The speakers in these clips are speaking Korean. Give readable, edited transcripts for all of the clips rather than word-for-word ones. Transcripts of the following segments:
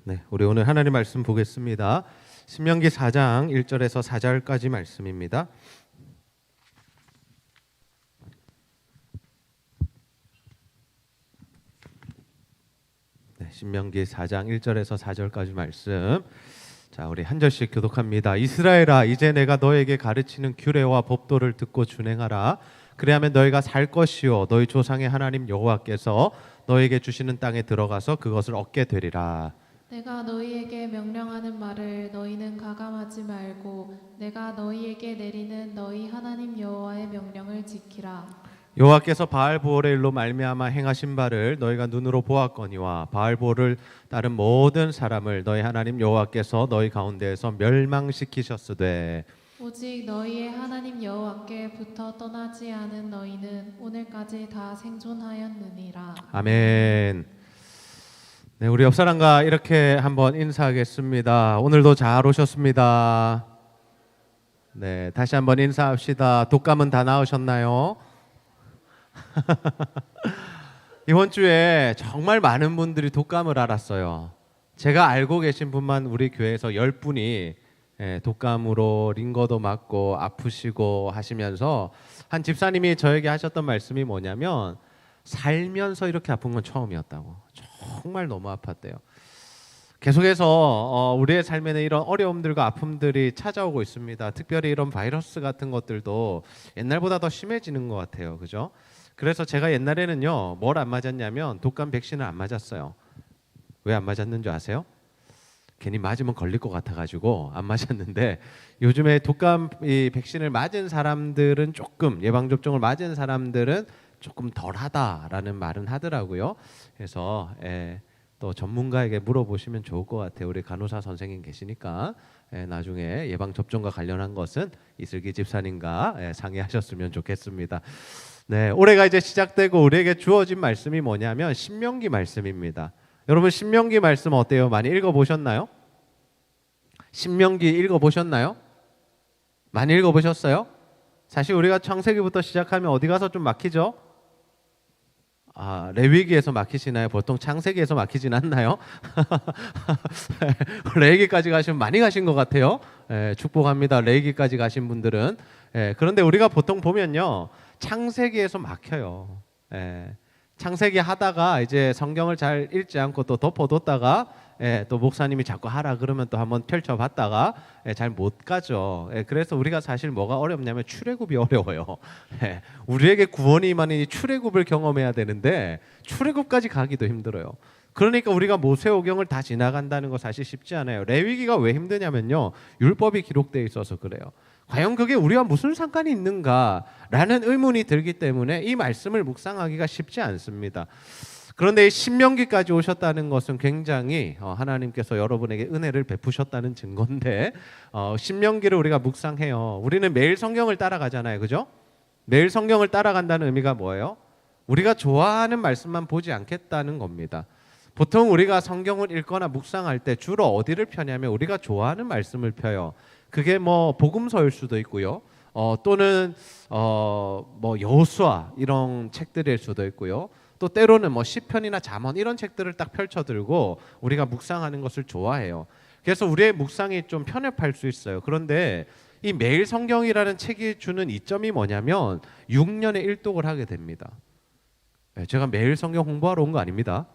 네, 우리 오늘 하나님 말씀 보겠습니다. 신명기 4장 1절에서 4절까지 말씀입니다. 네, 신명기 4장 1절에서 4절까지 말씀. 자, 우리 한 절씩 교독합니다. 이스라엘아, 이제 내가 너에게 가르치는 규례와 법도를 듣고 준행하라. 그리하면 너희가 살 것이요 너희 조상의 하나님 여호와께서 너에게 주시는 땅에 들어가서 그것을 얻게 되리라. 내가 너희에게 명령하는 말을 너희는 가감하지 말고 내가 너희에게 내리는 너희 하나님 여호와의 명령을 지키라. 여호와께서 바알보올의 일로 말미암아 행하신 바를 너희가 눈으로 보았거니와 바알보올을 따른 모든 사람을 너희 하나님 여호와께서 너희 가운데에서 멸망시키셨으되 오직 너희의 하나님 여호와께부터 떠나지 않은 너희는 오늘까지 다 생존하였느니라. 아멘. 네, 우리 옆 사람과 이렇게 한번 인사하겠습니다. 오늘도 잘 오셨습니다. 네, 다시 한번 인사합시다. 독감은 다 나으셨나요? 이번 주에 정말 많은 분들이 독감을 앓았어요. 제가 알고 계신 분만 우리 교회에서 10분이 독감으로 링거도 맞고 아프시고 하시면서 한 집사님이 저에게 하셨던 말씀이 뭐냐면 살면서 이렇게 아픈 건 처음이었다고. 정말 너무 아팠대요. 계속해서 우리의 삶에는 이런 어려움들과 아픔들이 찾아오고 있습니다. 특별히 이런 바이러스 같은 것들도 옛날보다 더 심해지는 것 같아요. 그죠? 그래서 제가 옛날에는요, 뭘 안 맞았냐면 독감 백신을 안 맞았어요. 왜 안 맞았는 줄 아세요? 괜히 맞으면 걸릴 것 같아가지고 안 맞았는데 요즘에 독감 이 백신을 맞은 사람들은 조금 예방접종을 맞은 사람들은 조금 덜하다라는 말은 하더라고요. 그래서 또 전문가에게 물어보시면 좋을 것 같아요. 우리 간호사 선생님 계시니까 나중에 예방접종과 관련한 것은 이슬기 집사님과 상의하셨으면 좋겠습니다. 네, 올해가 이제 시작되고 우리에게 주어진 말씀이 뭐냐면 신명기 말씀입니다. 여러분 신명기 말씀 어때요? 많이 읽어보셨나요? 신명기 읽어보셨나요? 많이 읽어보셨어요? 사실 우리가 창세기부터 시작하면 어디 가서 좀 막히죠? 레위기에서 막히시나요? 보통 창세기에서 막히진 않나요? 레위기까지 가시면 많이 가신 것 같아요. 축복합니다. 레위기까지 가신 분들은. 그런데 우리가 보통 보면요, 창세기에서 막혀요. 창세기 하다가 이제 성경을 잘 읽지 않고 또 덮어뒀다가 또 목사님이 자꾸 하라 그러면 또 한번 펼쳐봤다가 잘 못 가죠. 그래서 우리가 사실 뭐가 어렵냐면 출애굽이 어려워요. 우리에게 구원이 임하는 이 출애굽을 경험해야 되는데 출애굽까지 가기도 힘들어요. 그러니까 우리가 모세오경을 다 지나간다는 거 사실 쉽지 않아요. 레위기가 왜 힘드냐면요, 율법이 기록되어 있어서 그래요. 과연 그게 우리와 무슨 상관이 있는가라는 의문이 들기 때문에 이 말씀을 묵상하기가 쉽지 않습니다. 그런데 이 신명기까지 오셨다는 것은 굉장히 하나님께서 여러분에게 은혜를 베푸셨다는 증거인데 신명기를 우리가 묵상해요. 우리는 매일 성경을 따라가잖아요. 그죠? 매일 성경을 따라간다는 의미가 뭐예요? 우리가 좋아하는 말씀만 보지 않겠다는 겁니다. 보통 우리가 성경을 읽거나 묵상할 때 주로 어디를 펴냐면 우리가 좋아하는 말씀을 펴요. 그게 뭐 복음서일 수도 있고요. 또는 뭐 여호수아 이런 책들일 수도 있고요. 또 때로는 뭐 시편이나 잠언 이런 책들을 딱 펼쳐들고 우리가 묵상하는 것을 좋아해요. 그래서 우리의 묵상이 좀 편협할 수 있어요. 그런데 이 매일 성경이라는 책이 주는 이점이 뭐냐면 6년에 1독을 하게 됩니다. 제가 매일 성경 홍보하러 온 거 아닙니다.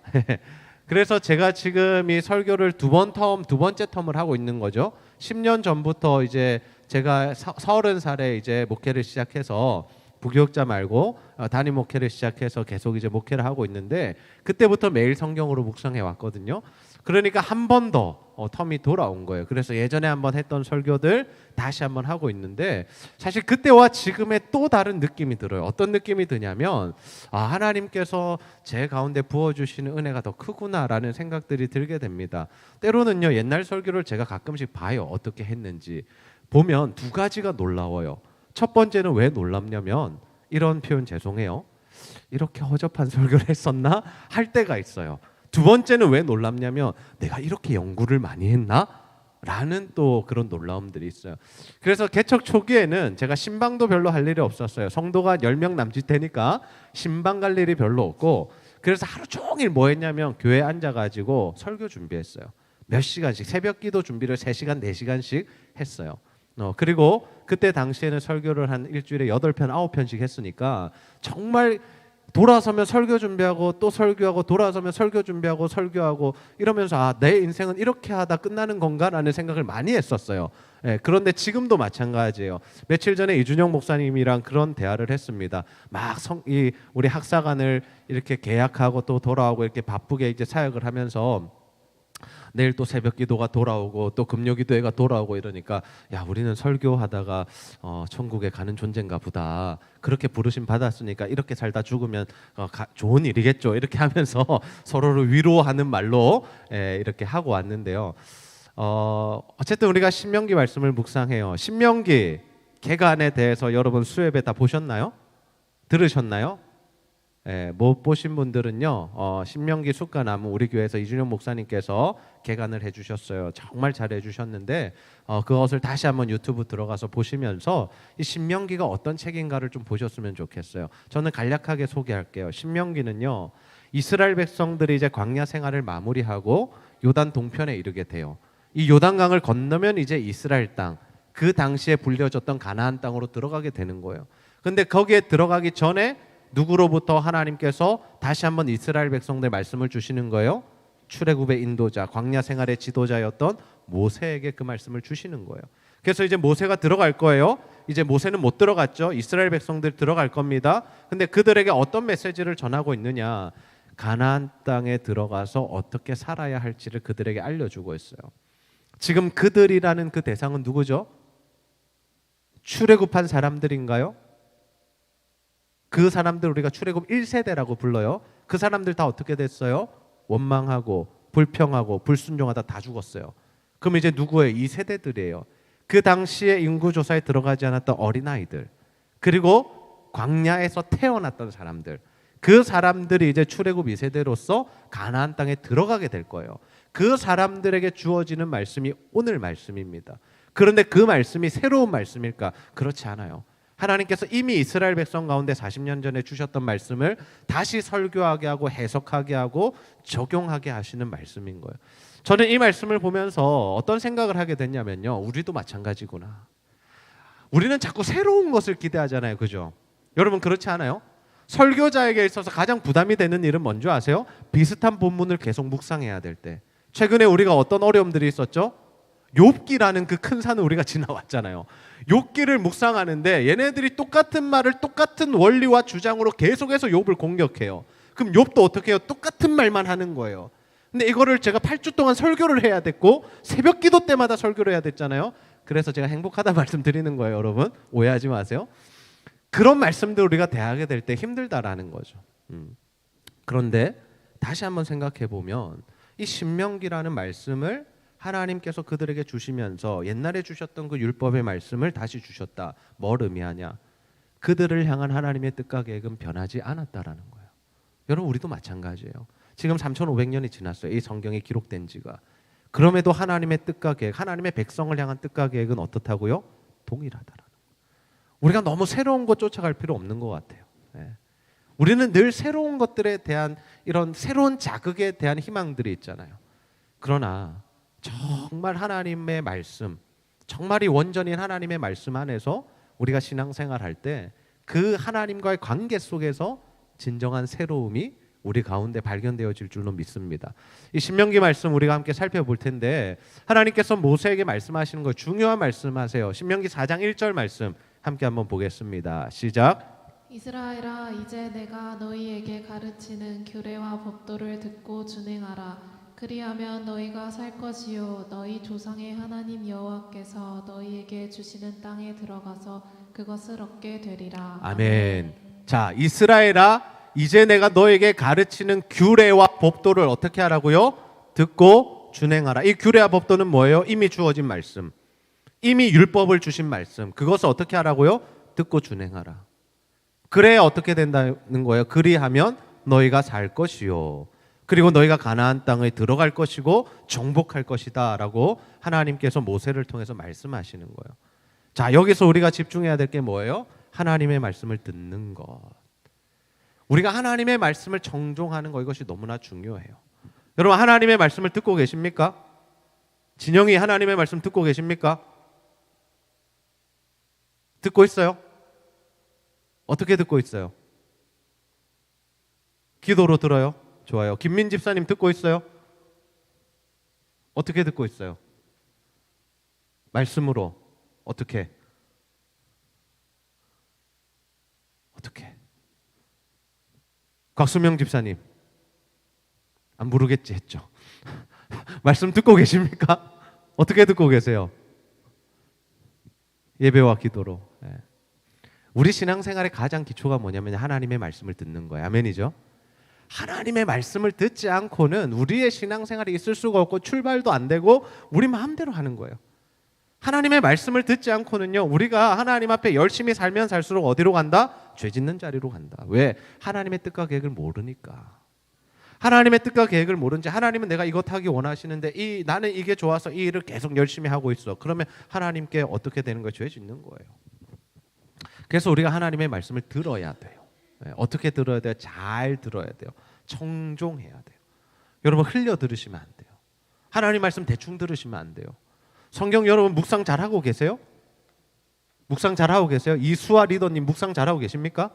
그래서 제가 지금 이 설교를 두 번째 텀을 하고 있는 거죠. 10년 전부터 이제 제가 30살에 이제 목회를 시작해서 부교육자 말고 단임 목회를 시작해서 계속 이제 목회를 하고 있는데 그때부터 매일 성경으로 묵상해 왔거든요. 그러니까 한 번 더 텀이 돌아온 거예요. 그래서 예전에 한번 했던 설교들 다시 한번 하고 있는데 사실 그때와 지금의 또 다른 느낌이 들어요. 어떤 느낌이 드냐면 하나님께서 제 가운데 부어주시는 은혜가 더 크구나라는 생각들이 들게 됩니다. 때로는요, 옛날 설교를 제가 가끔씩 봐요. 어떻게 했는지 보면 두 가지가 놀라워요. 첫 번째는 왜 놀랍냐면 이런 표현 죄송해요. 이렇게 허접한 설교를 했었나? 할 때가 있어요. 두 번째는 왜 놀랍냐면 내가 이렇게 연구를 많이 했나? 라는 또 그런 놀라움들이 있어요. 그래서 개척 초기에는 제가 신방도 별로 할 일이 없었어요. 성도가 10명 남짓 되니까 신방 갈 일이 별로 없고 그래서 하루 종일 뭐 했냐면 교회에 앉아가지고 설교 준비했어요. 몇 시간씩 새벽 기도 준비를 3시간, 4시간씩 했어요. 그리고 그때 당시에는 설교를 한 일주일에 8편, 9편씩 했으니까 정말 돌아서면 설교 준비하고 또 설교하고 돌아서면 설교 준비하고 설교하고 이러면서 아, 내 인생은 이렇게 하다 끝나는 건가라는 생각을 많이 했었어요. 예, 그런데 지금도 마찬가지예요. 며칠 전에 이준영 목사님이랑 그런 대화를 했습니다. 막 우리 학사관을 이렇게 계약하고 또 돌아오고 이렇게 바쁘게 이제 사역을 하면서 내일 또 새벽 기도가 돌아오고 또 금요 기도회가 돌아오고 이러니까 야, 우리는 설교하다가 천국에 가는 존재인가 보다. 그렇게 부르심 받았으니까 이렇게 살다 죽으면 좋은 일이겠죠. 이렇게 하면서 서로를 위로하는 말로 이렇게 하고 왔는데요. 어쨌든 우리가 신명기 말씀을 묵상해요. 신명기 개간에 대해서 여러분 수업에 다 보셨나요? 들으셨나요? 못 보신 분들은요, 신명기 숫가나무 우리 교회에서 이준영 목사님께서 개간을 해주셨어요. 정말 잘 해주셨는데 그것을 다시 한번 유튜브 들어가서 보시면서 이 신명기가 어떤 책인가를 좀 보셨으면 좋겠어요. 저는 간략하게 소개할게요. 신명기는요, 이스라엘 백성들이 이제 광야 생활을 마무리하고 요단 동편에 이르게 돼요. 이 요단강을 건너면 이제 이스라엘 땅, 그 당시에 불려졌던 가나안 땅으로 들어가게 되는 거예요. 근데 거기에 들어가기 전에 누구로부터 하나님께서 다시 한번 이스라엘 백성들 말씀을 주시는 거예요? 출애굽의 인도자, 광야 생활의 지도자였던 모세에게 그 말씀을 주시는 거예요. 그래서 이제 모세가 들어갈 거예요. 이제 모세는 못 들어갔죠. 이스라엘 백성들 들어갈 겁니다. 근데 그들에게 어떤 메시지를 전하고 있느냐? 가나안 땅에 들어가서 어떻게 살아야 할지를 그들에게 알려주고 있어요. 지금 그들이라는 그 대상은 누구죠? 출애굽한 사람들인가요? 그 사람들 우리가 출애굽 1세대라고 불러요. 그 사람들 다 어떻게 됐어요? 원망하고 불평하고 불순종하다 다 죽었어요. 그럼 이제 누구예요? 이 세대들이에요. 그 당시에 인구조사에 들어가지 않았던 어린아이들, 그리고 광야에서 태어났던 사람들, 그 사람들이 이제 출애굽 2세대로서 가나안 땅에 들어가게 될 거예요. 그 사람들에게 주어지는 말씀이 오늘 말씀입니다. 그런데 그 말씀이 새로운 말씀일까? 그렇지 않아요. 하나님께서 이미 이스라엘 백성 가운데 40년 전에 주셨던 말씀을 다시 설교하게 하고 해석하게 하고 적용하게 하시는 말씀인 거예요. 저는 이 말씀을 보면서 어떤 생각을 하게 됐냐면요, 우리도 마찬가지구나. 우리는 자꾸 새로운 것을 기대하잖아요, 그죠? 여러분 그렇지 않아요? 설교자에게 있어서 가장 부담이 되는 일은 뭔지 아세요? 비슷한 본문을 계속 묵상해야 될 때. 최근에 우리가 어떤 어려움들이 있었죠? 욥기라는 그 큰 산을 우리가 지나왔잖아요. 욥기를 묵상하는데 얘네들이 똑같은 말을 똑같은 원리와 주장으로 계속해서 욥을 공격해요. 그럼 욥도 어떻게 해요? 똑같은 말만 하는 거예요. 근데 이거를 제가 8주 동안 설교를 해야 됐고 새벽 기도 때마다 설교를 해야 됐잖아요. 그래서 제가 행복하다 말씀드리는 거예요, 여러분. 오해하지 마세요. 그런 말씀들 우리가 대하게 될 때 힘들다라는 거죠. 그런데 다시 한번 생각해 보면 이 신명기라는 말씀을 하나님께서 그들에게 주시면서 옛날에 주셨던 그 율법의 말씀을 다시 주셨다. 뭘 의미하냐? 그들을 향한 하나님의 뜻과 계획은 변하지 않았다라는 거예요. 여러분 우리도 마찬가지예요. 지금 3,500년이 지났어요. 이 성경이 기록된 지가. 그럼에도 하나님의 뜻과 계획, 하나님의 백성을 향한 뜻과 계획은 어떻다고요? 동일하다라는 거예요. 우리가 너무 새로운 것 쫓아갈 필요 없는 것 같아요. 우리는 늘 새로운 것들에 대한 이런 새로운 자극에 대한 희망들이 있잖아요. 그러나 정말 하나님의 말씀, 정말이 원전인 하나님의 말씀 안에서 우리가 신앙생활할 때 그 하나님과의 관계 속에서 진정한 새로움이 우리 가운데 발견되어질 줄로 믿습니다. 이 신명기 말씀 우리가 함께 살펴볼 텐데 하나님께서 모세에게 말씀하시는 거 중요한 말씀하세요. 신명기 4장 1절 말씀 함께 한번 보겠습니다. 시작. 이스라엘아, 이제 내가 너희에게 가르치는 규례와 법도를 듣고 준행하라. 그리하면 너희가 살 것이요 너희 조상의 하나님 여호와께서 너희에게 주시는 땅에 들어가서 그것을 얻게 되리라. 아멘. 자, 이스라엘아, 이제 내가 너에게 가르치는 규례와 법도를 어떻게 하라고요? 듣고 준행하라. 이 규례와 법도는 뭐예요? 이미 주어진 말씀, 이미 율법을 주신 말씀. 그것을 어떻게 하라고요? 듣고 준행하라. 그래야 어떻게 된다는 거예요? 그리하면 너희가 살 것이요 그리고 너희가 가나안 땅에 들어갈 것이고 정복할 것이다 라고 하나님께서 모세를 통해서 말씀하시는 거예요. 자, 여기서 우리가 집중해야 될 게 뭐예요? 하나님의 말씀을 듣는 것. 우리가 하나님의 말씀을 정종하는 것, 이것이 너무나 중요해요. 여러분 하나님의 말씀을 듣고 계십니까? 진영이 하나님의 말씀 듣고 계십니까? 듣고 있어요? 어떻게 듣고 있어요? 기도로 들어요? 좋아요. 김민 집사님 듣고 있어요? 어떻게 듣고 있어요? 말씀으로. 어떻게? 곽수명 집사님 안 부르겠지 했죠. 말씀 듣고 계십니까? 어떻게 듣고 계세요? 예배와 기도로. 우리 신앙생활의 가장 기초가 뭐냐면 하나님의 말씀을 듣는 거예요. 아멘이죠? 하나님의 말씀을 듣지 않고는 우리의 신앙생활이 있을 수가 없고 출발도 안 되고 우리 마음대로 하는 거예요. 하나님의 말씀을 듣지 않고는요, 우리가 하나님 앞에 열심히 살면 살수록 어디로 간다? 죄 짓는 자리로 간다. 왜? 하나님의 뜻과 계획을 모르니까. 하나님의 뜻과 계획을 모르는지, 하나님은 내가 이것 하기 원하시는데 나는 이게 좋아서 이 일을 계속 열심히 하고 있어. 그러면 하나님께 어떻게 되는 거예요? 죄 짓는 거예요. 그래서 우리가 하나님의 말씀을 들어야 돼요. 어떻게 들어야 돼요? 잘 들어야 돼요. 청종해야 돼요. 여러분 흘려 들으시면 안 돼요. 하나님 말씀 대충 들으시면 안 돼요. 성경 여러분 묵상 잘하고 계세요? 묵상 잘하고 계세요? 이수아 리더님 묵상 잘하고 계십니까?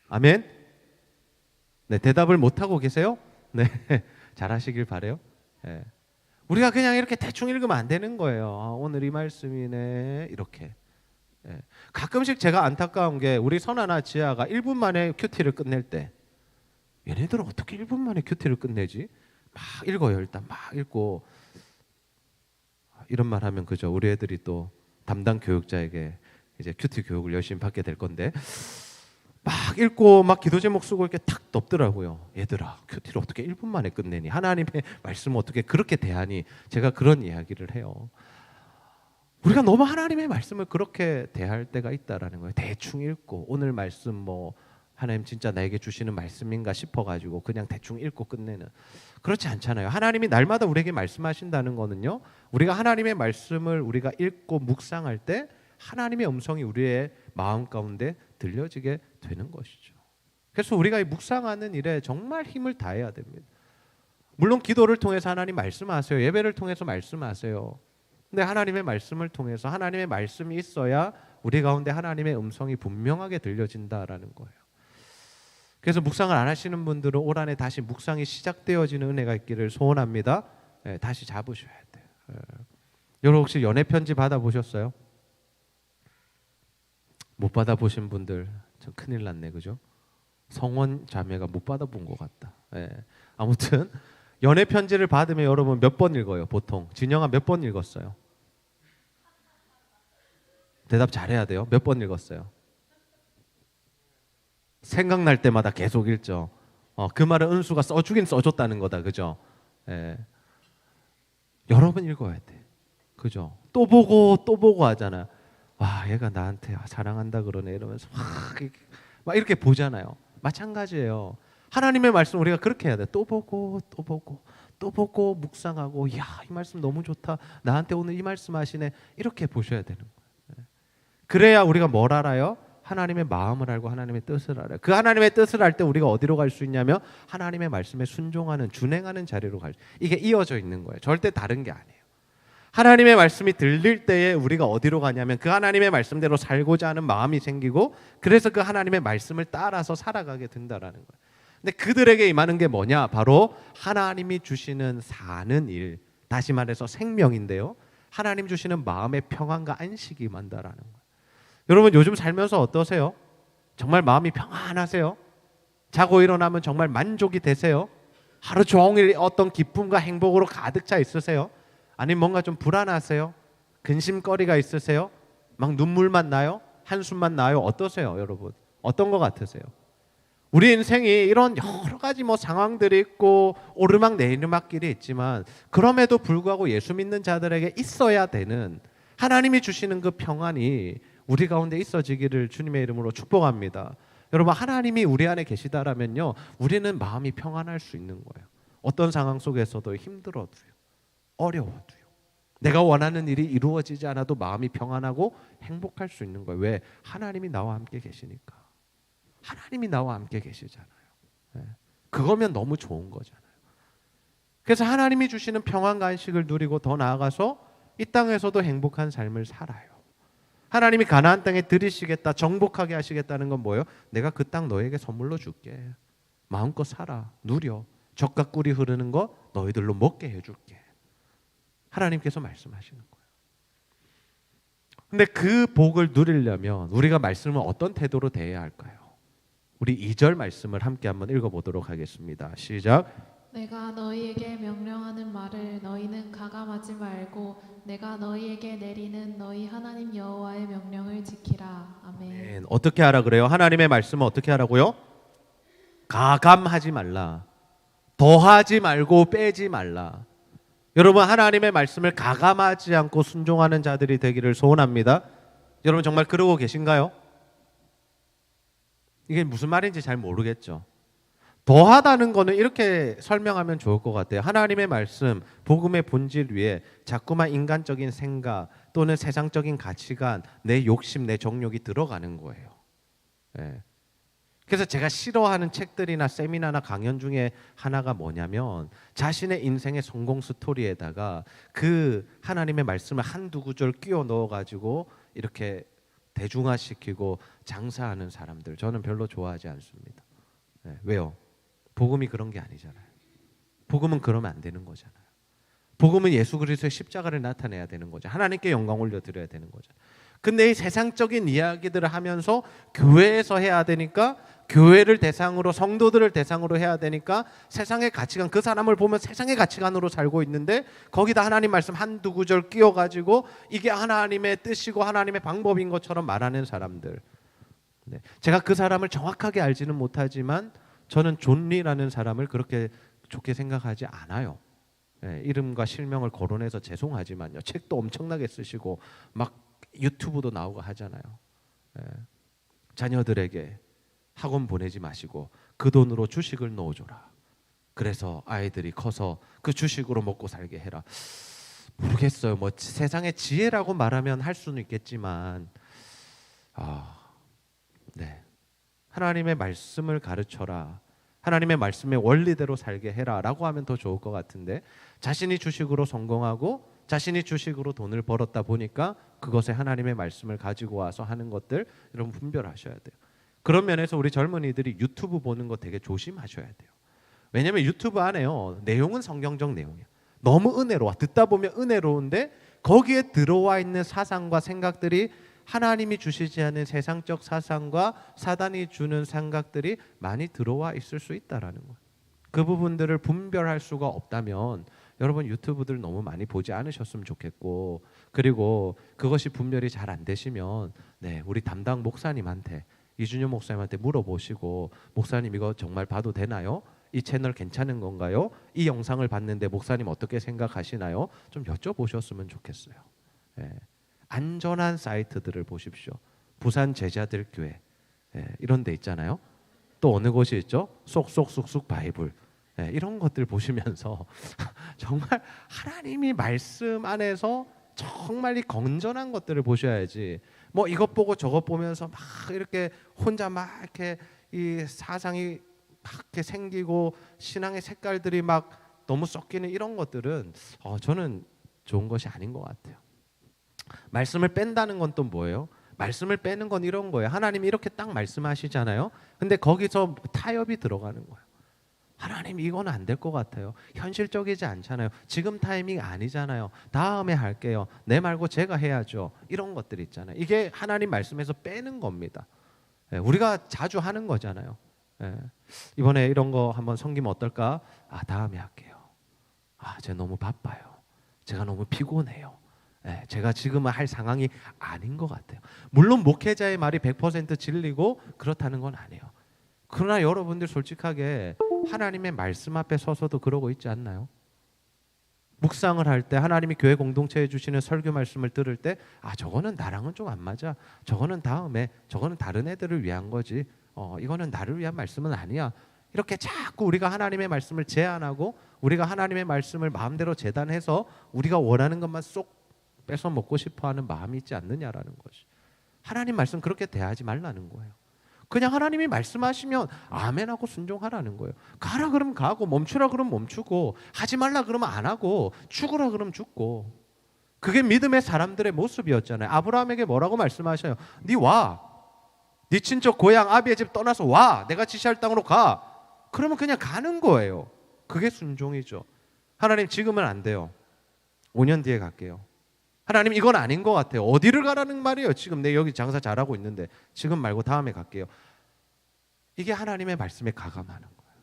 아멘? 네, 대답을 못하고 계세요? 네, 잘하시길 바라요. 네. 우리가 그냥 이렇게 대충 읽으면 안 되는 거예요. 오늘 이 말씀이네 이렇게. 네. 가끔씩 제가 안타까운 게 우리 선아나 지아가 1분 만에 큐티를 끝낼 때 얘네들은 어떻게 1분 만에 큐티를 끝내지? 막 읽어요. 일단 막 읽고 이런 말 하면 그죠. 우리 애들이 또 담당 교육자에게 이제 큐티 교육을 열심히 받게 될 건데 막 읽고 막 기도 제목 쓰고 이렇게 탁 덮더라고요. 얘들아, 큐티를 어떻게 1분 만에 끝내니? 하나님의 말씀을 어떻게 그렇게 대하니? 제가 그런 이야기를 해요. 우리가 너무 하나님의 말씀을 그렇게 대할 때가 있다라는 거예요. 대충 읽고 오늘 말씀 뭐 하나님 진짜 나에게 주시는 말씀인가 싶어가지고 그냥 대충 읽고 끝내는, 그렇지 않잖아요. 하나님이 날마다 우리에게 말씀하신다는 거는요, 우리가 하나님의 말씀을 우리가 읽고 묵상할 때 하나님의 음성이 우리의 마음 가운데 들려지게 되는 것이죠. 그래서 우리가 이 묵상하는 일에 정말 힘을 다해야 됩니다. 물론 기도를 통해서 하나님 말씀하세요. 예배를 통해서 말씀하세요. 근데 하나님의 말씀을 통해서 하나님의 말씀이 있어야 우리 가운데 하나님의 음성이 분명하게 들려진다라는 거예요. 그래서 묵상을 안 하시는 분들은 올 한해 다시 묵상이 시작되어지는 은혜가 있기를 소원합니다. 다시 잡으셔야 돼요. 여러분 혹시 연애 편지 받아보셨어요? 못 받아보신 분들 참 큰일 났네, 그죠? 성원 자매가 못 받아본 것 같다. 아무튼 연애 편지를 받으면 여러분 몇 번 읽어요? 보통 진영아 몇 번 읽었어요? 대답 잘해야 돼요. 몇 번 읽었어요? 생각날 때마다 계속 읽죠. 그 말은 은수가 써주긴 써줬다는 거다, 그죠? 여러 번 읽어야 돼, 그죠? 또 보고 하잖아. 와, 얘가 나한테 사랑한다 그러네 이러면서 막 이렇게 보잖아요. 마찬가지예요. 하나님의 말씀 우리가 그렇게 해야 돼. 또 보고 묵상하고, 야, 이 말씀 너무 좋다. 나한테 오늘 이 말씀 하시네. 이렇게 보셔야 되는 거예요. 그래야 우리가 뭘 알아요? 하나님의 마음을 알고 하나님의 뜻을 알아요. 그 하나님의 뜻을 알 때 우리가 어디로 갈 수 있냐면 하나님의 말씀에 순종하는, 준행하는 자리로 갈 수. 이게 이어져 있는 거예요. 절대 다른 게 아니에요. 하나님의 말씀이 들릴 때에 우리가 어디로 가냐면 그 하나님의 말씀대로 살고자 하는 마음이 생기고, 그래서 그 하나님의 말씀을 따라서 살아가게 된다라는 거예요. 근데 그들에게 임하는 게 뭐냐? 바로 하나님이 주시는 사는 일, 다시 말해서 생명인데요, 하나님 주시는 마음의 평안과 안식이 임한다라는 거예요. 여러분 요즘 살면서 어떠세요? 정말 마음이 평안하세요? 자고 일어나면 정말 만족이 되세요? 하루 종일 어떤 기쁨과 행복으로 가득 차 있으세요? 아니면 뭔가 좀 불안하세요? 근심거리가 있으세요? 막 눈물만 나요? 한숨만 나요? 어떠세요, 여러분? 어떤 것 같으세요? 우리 인생이 이런 여러 가지 상황들이 있고 오르막 내리막길이 있지만, 그럼에도 불구하고 예수 믿는 자들에게 있어야 되는 하나님이 주시는 그 평안이 우리 가운데 있어지기를 주님의 이름으로 축복합니다. 여러분, 하나님이 우리 안에 계시다라면요, 우리는 마음이 평안할 수 있는 거예요. 어떤 상황 속에서도 힘들어도요, 어려워도요, 내가 원하는 일이 이루어지지 않아도 마음이 평안하고 행복할 수 있는 거예요. 왜? 하나님이 나와 함께 계시니까. 하나님이 나와 함께 계시잖아요. 그거면 너무 좋은 거잖아요. 그래서 하나님이 주시는 평안 간식을 누리고 더 나아가서 이 땅에서도 행복한 삶을 살아요. 하나님이 가나안 땅에 들이시겠다, 정복하게 하시겠다는 건 뭐예요? 내가 그 땅 너에게 선물로 줄게. 마음껏 살아, 누려. 젖과 꿀이 흐르는 거 너희들로 먹게 해줄게. 하나님께서 말씀하시는 거예요. 근데 그 복을 누리려면 우리가 말씀을 어떤 태도로 대해야 할까요? 우리 2절 말씀을 함께 한번 읽어보도록 하겠습니다. 시작. 내가 너희에게 명령하는 말을 너희는 가감하지 말고 내가 너희에게 내리는 너희 하나님 여호와의 명령을 지키라. 아멘. 어떻게 하라 그래요? 하나님의 말씀은 어떻게 하라고요? 가감하지 말라. 더하지 말고 빼지 말라. 여러분, 하나님의 말씀을 가감하지 않고 순종하는 자들이 되기를 소원합니다. 여러분 정말 그러고 계신가요? 이게 무슨 말인지 잘 모르겠죠. 더하다는 거는 이렇게 설명하면 좋을 것 같아요. 하나님의 말씀, 복음의 본질 위에 자꾸만 인간적인 생각 또는 세상적인 가치관, 내 욕심, 내 정욕이 들어가는 거예요. 예. 그래서 제가 싫어하는 책들이나 세미나나 강연 중에 하나가 뭐냐면 자신의 인생의 성공 스토리에다가 그 하나님의 말씀을 한두 구절 끼워 넣어가지고 이렇게 대중화시키고 장사하는 사람들, 저는 별로 좋아하지 않습니다. 네, 왜요? 복음이 그런 게 아니잖아요. 복음은 그러면 안 되는 거잖아요. 복음은 예수 그리스도의 십자가를 나타내야 되는 거죠. 하나님께 영광 올려드려야 되는 거죠. 근데 이 세상적인 이야기들을 하면서 교회에서 해야 되니까, 교회를 대상으로, 성도들을 대상으로 해야 되니까 세상의 가치관, 그 사람을 보면 세상의 가치관으로 살고 있는데 거기다 하나님 말씀 한두 구절 끼워가지고 이게 하나님의 뜻이고 하나님의 방법인 것처럼 말하는 사람들. 네. 제가 그 사람을 정확하게 알지는 못하지만 저는 존리라는 사람을 그렇게 좋게 생각하지 않아요. 네. 이름과 실명을 거론해서 죄송하지만요. 책도 엄청나게 쓰시고 막 유튜브도 나오고 하잖아요. 네. 자녀들에게 학원 보내지 마시고 그 돈으로 주식을 넣어줘라. 그래서 아이들이 커서 그 주식으로 먹고 살게 해라. 모르겠어요. 뭐 세상의 지혜라고 말하면 할 수는 있겠지만, 네, 하나님의 말씀을 가르쳐라. 하나님의 말씀의 원리대로 살게 해라라고 하면 더 좋을 것 같은데, 자신이 주식으로 성공하고 자신이 주식으로 돈을 벌었다 보니까 그것에 하나님의 말씀을 가지고 와서 하는 것들, 여러분 분별하셔야 돼요. 그런 면에서 우리 젊은이들이 유튜브 보는 거 되게 조심하셔야 돼요. 왜냐하면 유튜브 안에요, 내용은 성경적 내용이야. 너무 은혜로워. 듣다 보면 은혜로운데 거기에 들어와 있는 사상과 생각들이 하나님이 주시지 않은 세상적 사상과 사단이 주는 생각들이 많이 들어와 있을 수 있다라는 거예요. 그 부분들을 분별할 수가 없다면 여러분 유튜브들 너무 많이 보지 않으셨으면 좋겠고, 그리고 그것이 분별이 잘 안 되시면 네, 우리 담당 목사님한테, 이준효 목사님한테 물어보시고, 목사님 이거 정말 봐도 되나요? 이 채널 괜찮은 건가요? 이 영상을 봤는데 목사님 어떻게 생각하시나요? 좀 여쭤보셨으면 좋겠어요. 예. 안전한 사이트들을 보십시오. 부산 제자들 교회, 예, 이런 데 있잖아요. 또 어느 곳이 있죠? 쏙쏙쏙쏙 바이블. 예, 이런 것들 보시면서 정말 하나님이 말씀 안에서 정말 이 건전한 것들을 보셔야지, 뭐 이것 보고 저것 보면서 막 이렇게 혼자 막 이렇게 이 사상이 막 이렇게 생기고 신앙의 색깔들이 막 너무 섞이는 이런 것들은 저는 좋은 것이 아닌 것 같아요. 말씀을 뺀다는 건 또 뭐예요? 말씀을 빼는 건 이런 거예요. 하나님이 이렇게 딱 말씀하시잖아요. 근데 거기서 타협이 들어가는 거예요. 하나님 이건 안 될 것 같아요. 현실적이지 않잖아요. 지금 타이밍 아니잖아요. 다음에 할게요. 내 말고 제가 해야죠. 이런 것들 있잖아요. 이게 하나님 말씀에서 빼는 겁니다. 우리가 자주 하는 거잖아요. 이번에 이런 거 한번 섬기면 어떨까? 다음에 할게요. 제가 너무 바빠요. 제가 너무 피곤해요. 제가 지금은 할 상황이 아닌 것 같아요. 물론 목회자의 말이 100% 진리고 그렇다는 건 아니에요. 그러나 여러분들 솔직하게 하나님의 말씀 앞에 서서도 그러고 있지 않나요? 묵상을 할 때 하나님이 교회 공동체에 주시는 설교 말씀을 들을 때 저거는 나랑은 좀 안 맞아. 저거는 다음에, 저거는 다른 애들을 위한 거지. 이거는 나를 위한 말씀은 아니야. 이렇게 자꾸 우리가 하나님의 말씀을 제안하고 우리가 하나님의 말씀을 마음대로 재단해서 우리가 원하는 것만 쏙 뺏어 먹고 싶어하는 마음이 있지 않느냐라는 것이. 하나님 말씀 그렇게 대하지 말라는 거예요. 그냥 하나님이 말씀하시면 아멘하고 순종하라는 거예요. 가라 그러면 가고, 멈추라 그러면 멈추고, 하지 말라 그러면 안 하고, 죽으라 그러면 죽고. 그게 믿음의 사람들의 모습이었잖아요. 아브라함에게 뭐라고 말씀하셔요? 네 와, 네 친척 고향 아비의 집 떠나서 와, 내가 지시할 땅으로 가. 그러면 그냥 가는 거예요. 그게 순종이죠. 하나님 지금은 안 돼요. 5년 뒤에 갈게요. 하나님 이건 아닌 것 같아요. 어디를 가라는 말이에요. 지금 내 여기 장사 잘하고 있는데 지금 말고 다음에 갈게요. 이게 하나님의 말씀에 가감하는 거예요.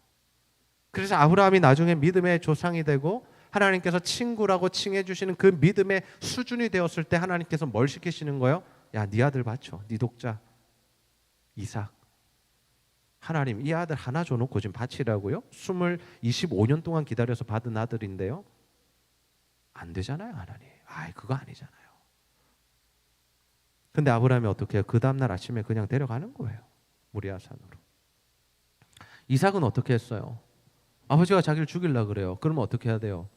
그래서 아브라함이 나중에 믿음의 조상이 되고 하나님께서 친구라고 칭해 주시는 그 믿음의 수준이 되었을 때 하나님께서 뭘 시키시는 거예요? 야, 네 아들 바쳐. 네 독자 이삭. 하나님 이 아들 하나 줘놓고 지금 바치라고요? 25년 동안 기다려서 받은 아들인데요. 안 되잖아요, 하나님. 그거 아니잖아요. 근데 아브라함이 어떻게 해요? 그 다음날 아침에 그냥 데려가는 거예요. 모리아산으로. 이삭은 어떻게 했어요? 아버지가 자기를 죽이려고 그래요. 그러면 어떻게 해야 돼요?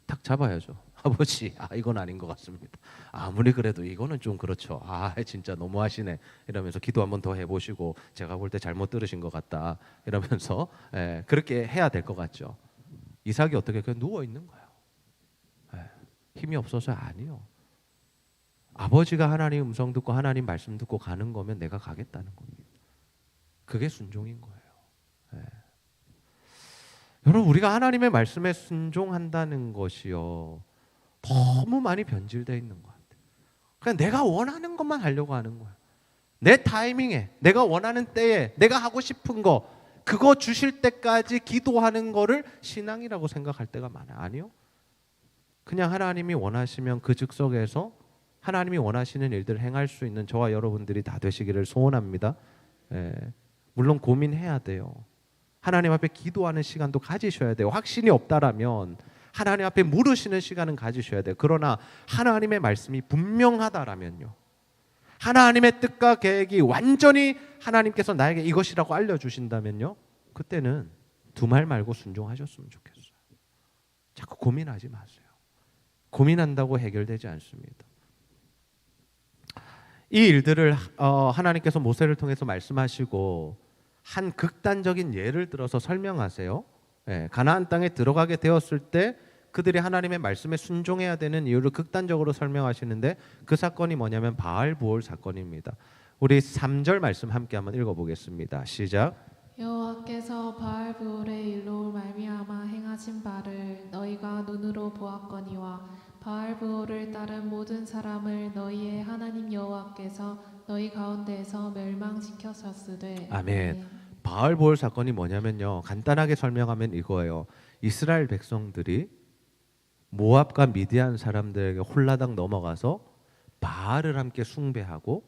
탁 잡아야죠. 아버지, 이건 아닌 것 같습니다. 아무리 그래도 이거는 좀 그렇죠. 진짜 너무하시네. 이러면서 기도 한번 더 해보시고 제가 볼 때 잘못 들으신 것 같다. 이러면서 그렇게 해야 될 것 같죠. 이삭이 어떻게 그냥 누워 있는 거예요. 힘이 없어서 아니요. 아버지가 하나님 음성 듣고 하나님 말씀 듣고 가는 거면 내가 가겠다는 겁니다. 그게 순종인 거예요. 여러분, 우리가 하나님의 말씀에 순종한다는 것이요, 너무 많이 변질되어 있는 것 같아요. 그냥 내가 원하는 것만 하려고 하는 거예요. 내 타이밍에, 내가 원하는 때에, 내가 하고 싶은 거, 그거 주실 때까지 기도하는 거를 신앙이라고 생각할 때가 많아요. 아니요. 그냥 하나님이 원하시면 그 즉석에서 하나님이 원하시는 일들을 행할 수 있는 저와 여러분들이 다 되시기를 소원합니다. 물론 고민해야 돼요. 하나님 앞에 기도하는 시간도 가지셔야 돼요. 확신이 없다라면 하나님 앞에 물으시는 시간은 가지셔야 돼요. 그러나 하나님의 말씀이 분명하다라면요, 하나님의 뜻과 계획이 완전히 하나님께서 나에게 이것이라고 알려주신다면요, 그때는 두 말 말고 순종하셨으면 좋겠어요. 자꾸 고민하지 마세요. 고민한다고 해결되지 않습니다. 이 일들을 하나님께서 모세를 통해서 말씀하시고 한 극단적인 예를 들어서 설명하세요. 가나안 땅에 들어가게 되었을 때 그들이 하나님의 말씀에 순종해야 되는 이유를 극단적으로 설명하시는데 그 사건이 뭐냐면 바알보올 사건입니다. 우리 3절 말씀 함께 한번 읽어보겠습니다. 시작. 여호와께서 바알브올의 일로 말미암아 행하신 바를 너희가 눈으로 보았거니와 바알브올을 따른 모든 사람을 너희의 하나님 여호와께서 너희 가운데에서 멸망시켰었으되. 아멘. 바알보올 사건이 뭐냐면요, 간단하게 설명하면 이거예요. 이스라엘 백성들이 모압과 미디안 사람들에게 홀라당 넘어가서 바알을 함께 숭배하고,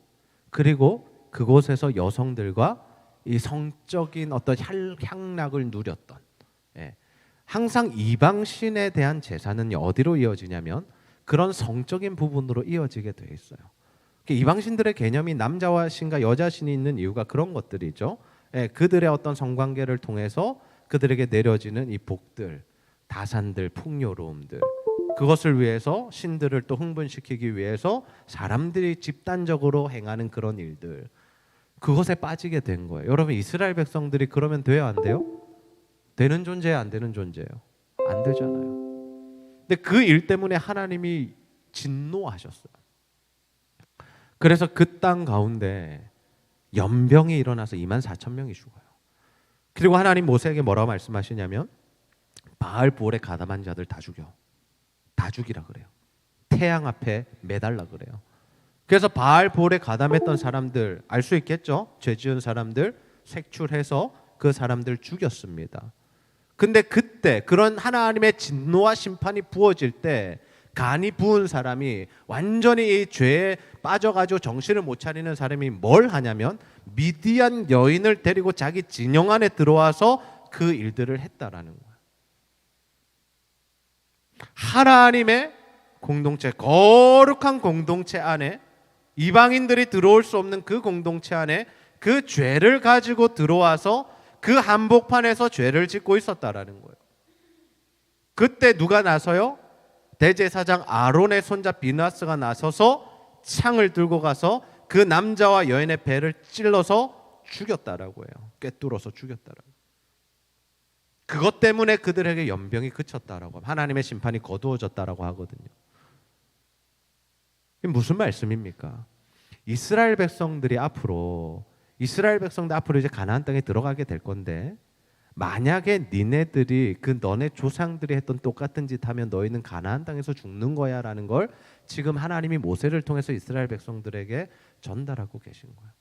그리고 그곳에서 여성들과 이 성적인 어떤 향락을 누렸던, 항상 이방신에 대한 제사는 어디로 이어지냐면 그런 성적인 부분으로 이어지게 돼 있어요. 이방신들의 개념이 남자와 신과 여자 신이 있는 이유가 그런 것들이죠. 그들의 어떤 성관계를 통해서 그들에게 내려지는 이 복들, 다산들, 풍요로움들, 그것을 위해서 신들을 또 흥분시키기 위해서 사람들이 집단적으로 행하는 그런 일들, 그것에 빠지게 된 거예요. 여러분, 이스라엘 백성들이 그러면 돼요, 안 돼요? 되는 존재예요, 안 되는 존재예요? 안 되잖아요. 근데 그 일 때문에 하나님이 진노하셨어요. 그래서 그 땅 가운데 연병이 일어나서 24,000명이 죽어요. 그리고 하나님 모세에게 뭐라고 말씀하시냐면 바알보올에 가담한 자들 다 죽여. 다 죽이라 그래요. 태양 앞에 매달라 그래요. 그래서 바알보올에 가담했던 사람들 알 수 있겠죠? 죄 지은 사람들 색출해서 그 사람들 죽였습니다. 근데 그때 그런 하나님의 진노와 심판이 부어질 때 간이 부은 사람이 완전히 이 죄에 빠져가지고 정신을 못 차리는 사람이 뭘 하냐면 미디안 여인을 데리고 자기 진영 안에 들어와서 그 일들을 했다라는 거예요. 하나님의 공동체, 거룩한 공동체 안에, 이방인들이 들어올 수 없는 그 공동체 안에 그 죄를 가지고 들어와서 그 한복판에서 죄를 짓고 있었다라는 거예요. 그때 누가 나서요? 대제사장 아론의 손자 비나스가 나서서 창을 들고 가서 그 남자와 여인의 배를 찔러서 죽였다라고 해요. 꿰뚫어서 죽였다라고. 그것 때문에 그들에게 연병이 그쳤다라고, 하나님의 심판이 거두어졌다라고 하거든요. 이게 무슨 말씀입니까? 이스라엘 백성들 앞으로 이제 가나안 땅에 들어가게 될 건데, 만약에 니네들이 그 너네 조상들이 했던 똑같은 짓 하면 너희는 가나안 땅에서 죽는 거야라는 걸 지금 하나님이 모세를 통해서 이스라엘 백성들에게 전달하고 계신 거예요.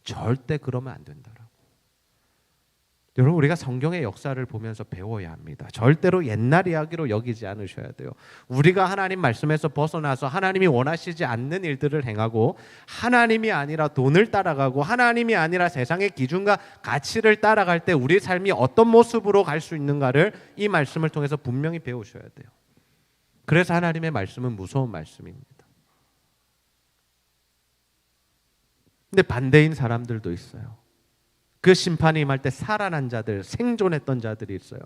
절대 그러면 안 된다라고. 여러분, 우리가 성경의 역사를 보면서 배워야 합니다. 절대로 옛날 이야기로 여기지 않으셔야 돼요. 우리가 하나님 말씀에서 벗어나서 하나님이 원하시지 않는 일들을 행하고, 하나님이 아니라 돈을 따라가고, 하나님이 아니라 세상의 기준과 가치를 따라갈 때 우리 삶이 어떤 모습으로 갈 수 있는가를 이 말씀을 통해서 분명히 배우셔야 돼요. 그래서 하나님의 말씀은 무서운 말씀입니다. 근데 반대인 사람들도 있어요. 그 심판이 임할 때 살아난 자들, 생존했던 자들이 있어요.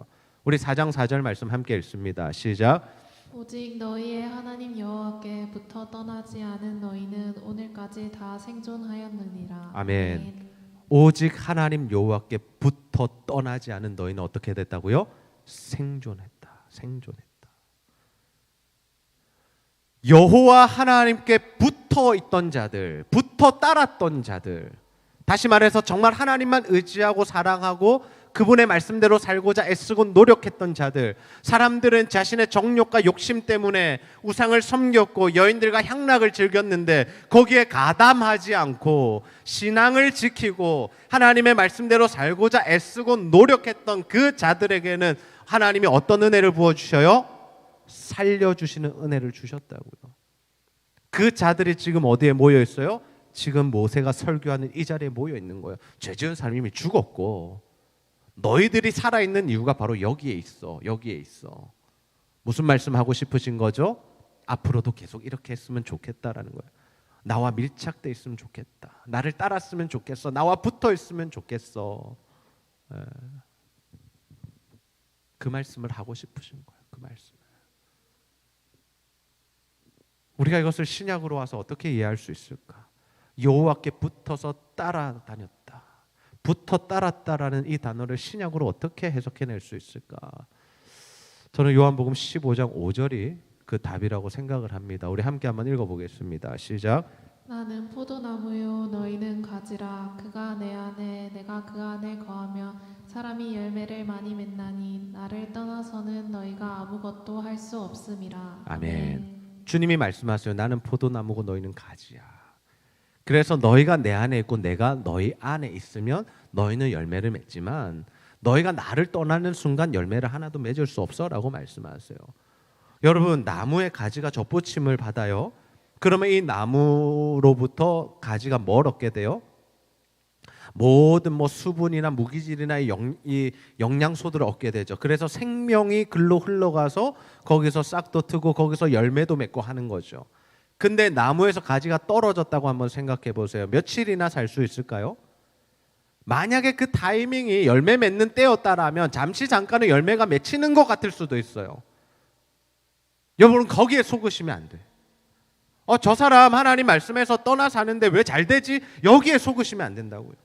우리 4장 4절 말씀 함께 읽습니다. 시작. 오직 너희의 하나님 여호와께부터 떠나지 않은 너희는 오늘까지 다 생존하였느니라. 아멘. 오직 하나님 여호와께 붙어 떠나지 않은 너희는 어떻게 됐다고요? 생존했다. 여호와 하나님께 붙어 있던 자들, 붙어 따랐던 자들, 다시 말해서 정말 하나님만 의지하고 사랑하고 그분의 말씀대로 살고자 애쓰고 노력했던 자들, 사람들은 자신의 정욕과 욕심 때문에 우상을 섬겼고 여인들과 향락을 즐겼는데 거기에 가담하지 않고 신앙을 지키고 하나님의 말씀대로 살고자 애쓰고 노력했던 그 자들에게는 하나님이 어떤 은혜를 부어주셔요? 살려주시는 은혜를 주셨다고요. 그 자들이 지금 어디에 모여 있어요? 지금 모세가 설교하는 이 자리에 모여 있는 거예요. 죄 지은 사람이 이미 죽었고 너희들이 살아있는 이유가 바로 여기에 있어. 무슨 말씀하고 싶으신 거죠? 앞으로도 계속 이렇게 했으면 좋겠다라는 거예요. 나와 밀착돼 있으면 좋겠다. 나를 따랐으면 좋겠어. 나와 붙어 있으면 좋겠어. 그 말씀을 하고 싶으신 거예요. 그 말씀을. 우리가 이것을 신약으로 와서 어떻게 이해할 수 있을까? 여호와께 붙어서 따라다녔다. 붙어 따랐다라는 이 단어를 신약으로 어떻게 해석해낼 수 있을까? 저는 요한복음 15장 5절이 그 답이라고 생각을 합니다. 우리 함께 한번 읽어보겠습니다. 시작. 나는 포도나무요 너희는 가지라. 그가 내 안에 내가 그 안에 거하며 사람이 열매를 많이 맺나니 나를 떠나서는 너희가 아무것도 할 수 없음이라. 아멘. 주님이 말씀하세요. 나는 포도나무고 너희는 가지야. 그래서 너희가 내 안에 있고 내가 너희 안에 있으면 너희는 열매를 맺지만 너희가 나를 떠나는 순간 열매를 하나도 맺을 수 없어라고 말씀하세요. 여러분, 나무의 가지가 젖보침을 받아요. 그러면 이 나무로부터 가지가 뭘 얻게 돼요? 모든 수분이나 무기질이나 이 영양소들을 얻게 되죠. 그래서 생명이 글로 흘러가서 거기서 싹도 트고 거기서 열매도 맺고 하는 거죠. 근데 나무에서 가지가 떨어졌다고 한번 생각해 보세요. 며칠이나 살 수 있을까요? 만약에 그 타이밍이 열매 맺는 때였다라면 잠시 잠깐은 열매가 맺히는 것 같을 수도 있어요. 여러분, 거기에 속으시면 안 돼. 저 사람 하나님 말씀에서 떠나 사는데 왜 잘 되지? 여기에 속으시면 안 된다고요.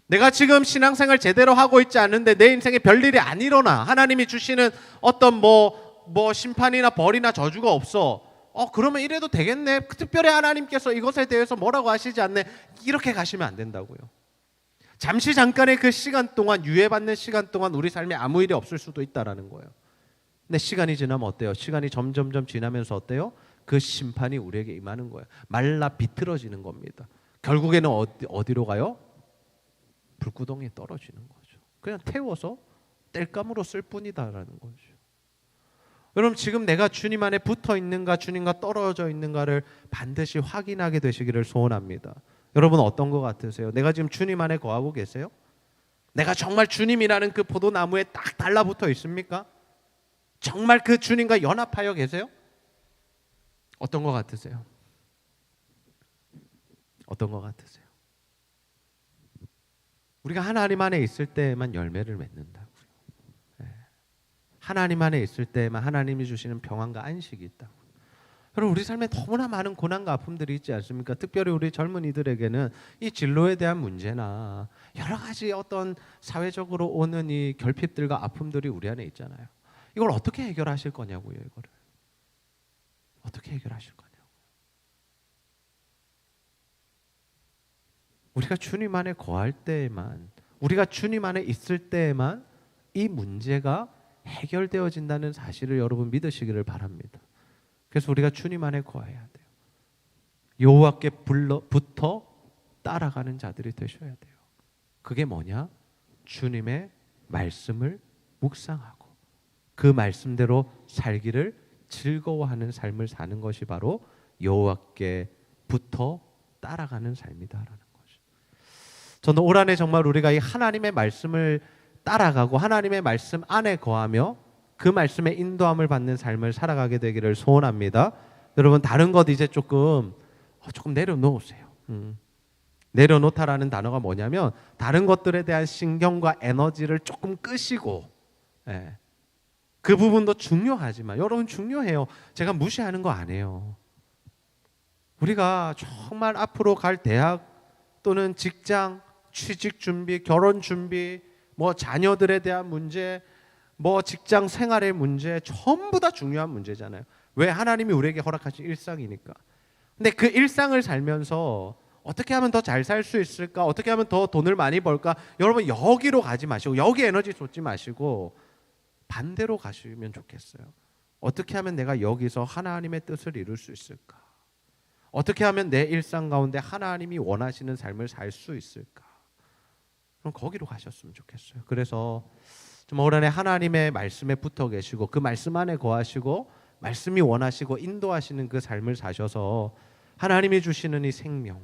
내가 지금 신앙생활 제대로 하고 있지 않은데 내 인생에 별일이 안 일어나. 하나님이 주시는 어떤 심판이나 벌이나 저주가 없어. 그러면 이래도 되겠네. 특별히 하나님께서 이것에 대해서 뭐라고 하시지 않네. 이렇게 가시면 안 된다고요. 잠시 잠깐의 그 시간 동안, 유예받는 시간 동안 우리 삶에 아무 일이 없을 수도 있다라는 거예요. 근데 시간이 지나면 어때요? 시간이 점점점 지나면서 어때요? 그 심판이 우리에게 임하는 거예요. 말라 비틀어지는 겁니다. 결국에는 어디로 가요? 불구덩이에 떨어지는 거죠. 그냥 태워서 땔감으로 쓸 뿐이다라는 거죠. 여러분, 지금 내가 주님 안에 붙어 있는가 주님과 떨어져 있는가를 반드시 확인하게 되시기를 소원합니다. 여러분, 어떤 것 같으세요? 내가 지금 주님 안에 거하고 계세요? 내가 정말 주님이라는 그 포도나무에 딱 달라붙어 있습니까? 정말 그 주님과 연합하여 계세요? 어떤 것 같으세요? 어떤 것 같으세요? 우리가 하나님 안에 있을 때만 열매를 맺는다고요. 하나님 안에 있을 때만 하나님이 주시는 평안과 안식이 있다고요. 여러분 우리 삶에 너무나 많은 고난과 아픔들이 있지 않습니까? 특별히 우리 젊은이들에게는 이 진로에 대한 문제나 여러 가지 어떤 사회적으로 오는 이 결핍들과 아픔들이 우리 안에 있잖아요. 이걸 어떻게 해결하실 거냐고요, 이거를. 어떻게 해결하실 거냐고. 우리가 주님 안에 거할 때에만, 우리가 주님 안에 있을 때에만 이 문제가 해결되어진다는 사실을 여러분 믿으시기를 바랍니다. 그래서 우리가 주님 안에 거해야 돼요. 여호와께 붙어 따라가는 자들이 되셔야 돼요. 그게 뭐냐? 주님의 말씀을 묵상하고 그 말씀대로 살기를 즐거워하는 삶을 사는 것이 바로 여호와께 붙어 따라가는 삶이다라는 거죠. 저는 올 한해 정말 우리가 이 하나님의 말씀을 따라가고 하나님의 말씀 안에 거하며 그 말씀의 인도함을 받는 삶을 살아가게 되기를 소원합니다. 여러분 다른 것 이제 조금 내려놓으세요. 내려놓다라는 단어가 뭐냐면 다른 것들에 대한 신경과 에너지를 조금 끄시고, 예. 그 부분도 중요하지만 여러분 중요해요. 제가 무시하는 거 아니에요. 우리가 정말 앞으로 갈 대학 또는 직장, 취직 준비, 결혼 준비, 뭐 자녀들에 대한 문제, 뭐 직장 생활의 문제 전부 다 중요한 문제잖아요. 왜? 하나님이 우리에게 허락하신 일상이니까. 근데 그 일상을 살면서 어떻게 하면 더 잘 살 수 있을까? 어떻게 하면 더 돈을 많이 벌까? 여러분 여기로 가지 마시고 여기 에너지 쏟지 마시고 반대로 가시면 좋겠어요. 어떻게 하면 내가 여기서 하나님의 뜻을 이룰 수 있을까? 어떻게 하면 내 일상 가운데 하나님이 원하시는 삶을 살 수 있을까? 그럼 거기로 가셨으면 좋겠어요. 그래서 좀 올 한해 하나님의 말씀에 붙어 계시고 그 말씀 안에 거하시고 말씀이 원하시고 인도하시는 그 삶을 사셔서 하나님이 주시는 이 생명,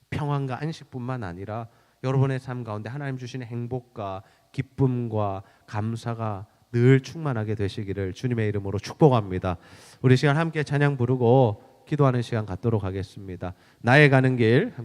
평안과 안식뿐만 아니라 여러분의 삶 가운데 하나님 주시는 행복과 기쁨과 감사가 늘 충만하게 되시기를 주님의 이름으로 축복합니다. 우리 시간 함께 찬양 부르고 기도하는 시간 갖도록 하겠습니다. 나의 가는 길